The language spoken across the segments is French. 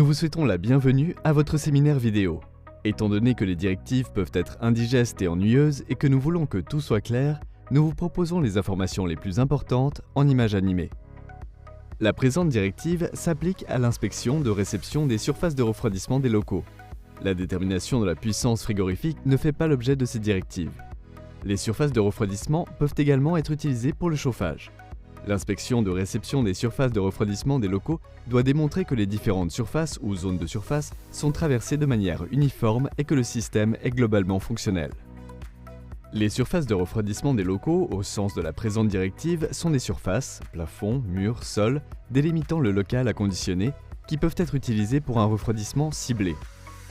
Nous vous souhaitons la bienvenue à votre séminaire vidéo. Étant donné que les directives peuvent être indigestes et ennuyeuses et que nous voulons que tout soit clair, nous vous proposons les informations les plus importantes en images animées. La présente directive s'applique à l'inspection de réception des surfaces de refroidissement des locaux. La détermination de la puissance frigorifique ne fait pas l'objet de ces directives. Les surfaces de refroidissement peuvent également être utilisées pour le chauffage. L'inspection de réception des surfaces de refroidissement des locaux doit démontrer que les différentes surfaces ou zones de surface sont traversées de manière uniforme et que le système est globalement fonctionnel. Les surfaces de refroidissement des locaux, au sens de la présente directive, sont des surfaces, plafonds, murs, sols, délimitant le local à conditionner, qui peuvent être utilisées pour un refroidissement ciblé.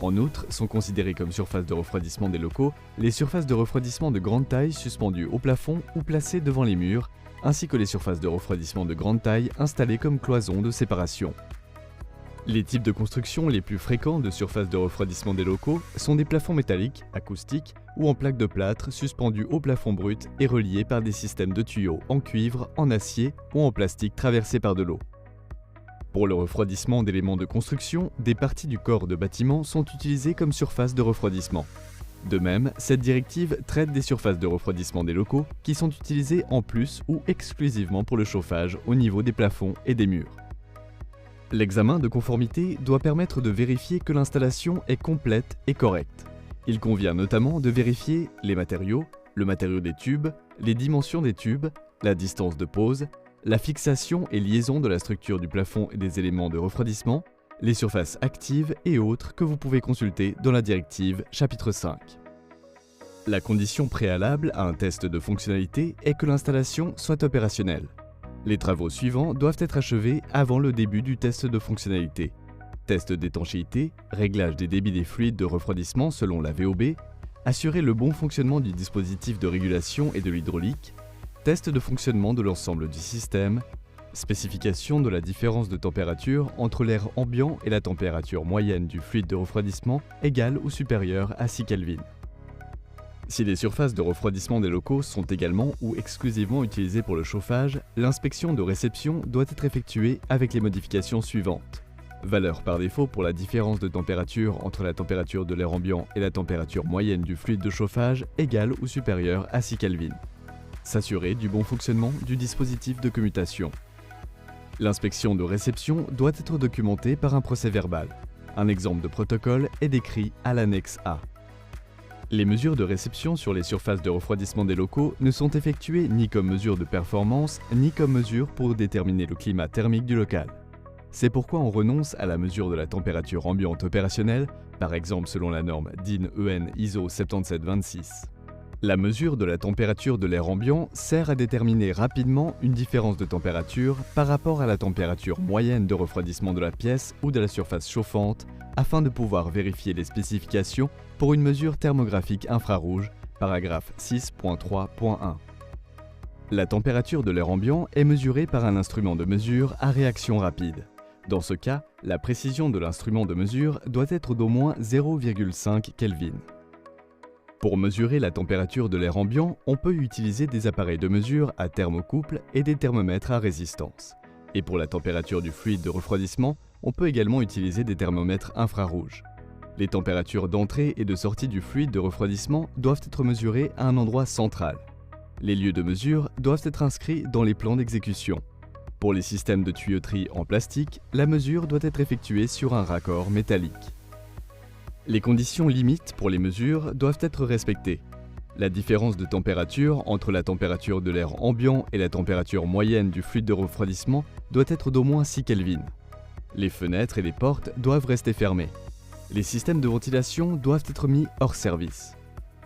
En outre, sont considérées comme surfaces de refroidissement des locaux les surfaces de refroidissement de grande taille suspendues au plafond ou placées devant les murs, ainsi que les surfaces de refroidissement de grande taille installées comme cloisons de séparation. Les types de construction les plus fréquents de surfaces de refroidissement des locaux sont des plafonds métalliques, acoustiques ou en plaques de plâtre suspendus au plafond brut et reliés par des systèmes de tuyaux en cuivre, en acier ou en plastique traversés par de l'eau. Pour le refroidissement d'éléments de construction, des parties du corps de bâtiment sont utilisées comme surface de refroidissement. De même, cette directive traite des surfaces de refroidissement des locaux qui sont utilisées en plus ou exclusivement pour le chauffage au niveau des plafonds et des murs. L'examen de conformité doit permettre de vérifier que l'installation est complète et correcte. Il convient notamment de vérifier les matériaux, le matériau des tubes, les dimensions des tubes, la distance de pose, la fixation et liaison de la structure du plafond et des éléments de refroidissement, les surfaces actives et autres que vous pouvez consulter dans la directive chapitre 5. La condition préalable à un test de fonctionnalité est que l'installation soit opérationnelle. Les travaux suivants doivent être achevés avant le début du test de fonctionnalité. Test d'étanchéité, réglage des débits des fluides de refroidissement selon la VOB, assurer le bon fonctionnement du dispositif de régulation et de l'hydraulique, test de fonctionnement de l'ensemble du système, spécification de la différence de température entre l'air ambiant et la température moyenne du fluide de refroidissement égale ou supérieure à 6 Kelvin. Si les surfaces de refroidissement des locaux sont également ou exclusivement utilisées pour le chauffage, l'inspection de réception doit être effectuée avec les modifications suivantes. Valeur par défaut pour la différence de température entre la température de l'air ambiant et la température moyenne du fluide de chauffage égale ou supérieure à 6 Kelvin. S'assurer du bon fonctionnement du dispositif de commutation. L'inspection de réception doit être documentée par un procès-verbal. Un exemple de protocole est décrit à l'annexe A. Les mesures de réception sur les surfaces de refroidissement des locaux ne sont effectuées ni comme mesure de performance, ni comme mesure pour déterminer le climat thermique du local. C'est pourquoi on renonce à la mesure de la température ambiante opérationnelle, par exemple selon la norme DIN EN ISO 7726. La mesure de la température de l'air ambiant sert à déterminer rapidement une différence de température par rapport à la température moyenne de refroidissement de la pièce ou de la surface chauffante afin de pouvoir vérifier les spécifications pour une mesure thermographique infrarouge, paragraphe 6.3.1. La température de l'air ambiant est mesurée par un instrument de mesure à réaction rapide. Dans ce cas, la précision de l'instrument de mesure doit être d'au moins 0,5 Kelvin. Pour mesurer la température de l'air ambiant, on peut utiliser des appareils de mesure à thermocouple et des thermomètres à résistance. Et pour la température du fluide de refroidissement, on peut également utiliser des thermomètres infrarouges. Les températures d'entrée et de sortie du fluide de refroidissement doivent être mesurées à un endroit central. Les lieux de mesure doivent être inscrits dans les plans d'exécution. Pour les systèmes de tuyauterie en plastique, la mesure doit être effectuée sur un raccord métallique. Les conditions limites pour les mesures doivent être respectées. La différence de température entre la température de l'air ambiant et la température moyenne du fluide de refroidissement doit être d'au moins 6 Kelvin. Les fenêtres et les portes doivent rester fermées. Les systèmes de ventilation doivent être mis hors service.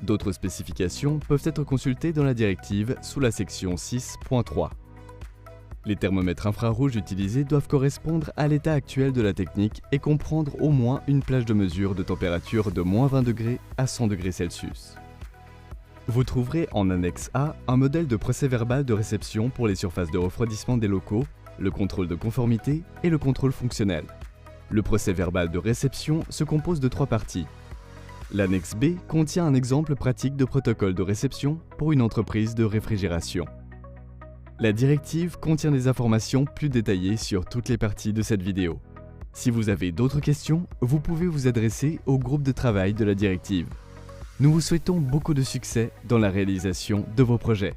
D'autres spécifications peuvent être consultées dans la directive sous la section 6.3. Les thermomètres infrarouges utilisés doivent correspondre à l'état actuel de la technique et comprendre au moins une plage de mesure de température de moins 20 degrés à 100 degrés Celsius. Vous trouverez en annexe A un modèle de procès-verbal de réception pour les surfaces de refroidissement des locaux, le contrôle de conformité et le contrôle fonctionnel. Le procès-verbal de réception se compose de 3 parties. L'annexe B contient un exemple pratique de protocole de réception pour une entreprise de réfrigération. La directive contient des informations plus détaillées sur toutes les parties de cette vidéo. Si vous avez d'autres questions, vous pouvez vous adresser au groupe de travail de la directive. Nous vous souhaitons beaucoup de succès dans la réalisation de vos projets.